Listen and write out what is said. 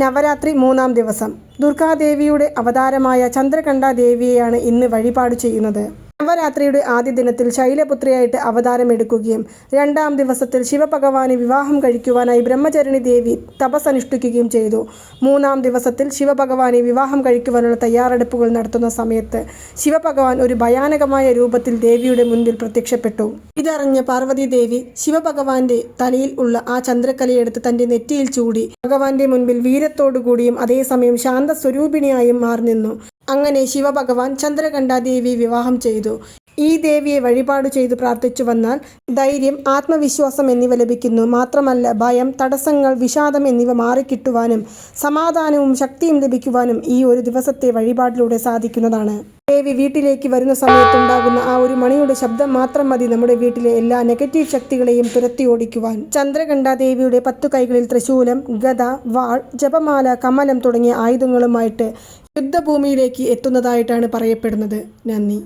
നവരാത്രി 3-ാം ദിവസം. ദുർഗാദേവിയുടെ അവതാരമായ ചന്ദ്രഘണ്ഠാദേവിയെയാണ് ഇന്ന് വഴിപാട് ചെയ്യുന്നത്. നവരാത്രിയുടെ ആദ്യ ദിനത്തിൽ ശൈലപുത്രിയായിട്ട് അവതാരമെടുക്കുകയും 2-ാം ദിവസത്തിൽ ശിവഭഗവാനെ വിവാഹം കഴിക്കുവാനായി ബ്രഹ്മചാരിണി ദേവി തപസ്സനുഷ്ഠിക്കുകയും ചെയ്തു. 3-ാം ദിവസത്തിൽ ശിവഭഗവാനെ വിവാഹം കഴിക്കുവാനുള്ള തയ്യാറെടുപ്പുകൾ നടത്തുന്ന സമയത്ത് ശിവഭഗവാൻ ഒരു ഭയാനകമായ രൂപത്തിൽ ദേവിയുടെ മുൻപിൽ പ്രത്യക്ഷപ്പെട്ടു. ഇതറിഞ്ഞ പാർവതീദേവി ശിവഭഗവാന്റെ തലയിൽ ഉള്ള ആ ചന്ദ്രക്കലയെടുത്ത് തന്റെ നെറ്റിയിൽ ചൂടി ഭഗവാന്റെ മുൻപിൽ വീരത്തോടുകൂടിയും അതേസമയം ശാന്തസ്വരൂപിണിയായും മാറി നിന്നു. അങ്ങനെ ശിവഭഗവാൻ ചന്ദ്രഘണ്ഠാദേവിയെ വിവാഹം ചെയ്തു. ഈ ദേവിയെ വഴിപാട് ചെയ്തു പ്രാർത്ഥിച്ചു വന്നാൽ ധൈര്യം, ആത്മവിശ്വാസം എന്നിവ ലഭിക്കുന്നു. മാത്രമല്ല ഭയം, തടസ്സങ്ങൾ, വിഷാദം എന്നിവ മാറിക്കിട്ടുവാനും സമാധാനവും ശക്തിയും ലഭിക്കുവാനും ഈ ഒരു ദിവസത്തെ വഴിപാടിലൂടെ സാധിക്കുന്നതാണ്. ദേവി വീട്ടിലേക്ക് വരുന്ന സമയത്തുണ്ടാകുന്ന ആ ഒരു മണിയുടെ ശബ്ദം മാത്രം മതി നമ്മുടെ വീട്ടിലെ എല്ലാ നെഗറ്റീവ് ശക്തികളെയും തുരത്തി ഓടിക്കുവാൻ. ചന്ദ്രഘണ്ഠാദേവിയുടെ 10 കൈകളിൽ ത്രിശൂലം, ഗദ, വാൾ, ജപമാല, കമലം തുടങ്ങിയ ആയുധങ്ങളുമായിട്ട് യുദ്ധഭൂമിയിലേക്ക് എത്തുന്നതായിട്ടാണ് പറയപ്പെടുന്നത്. നന്ദി.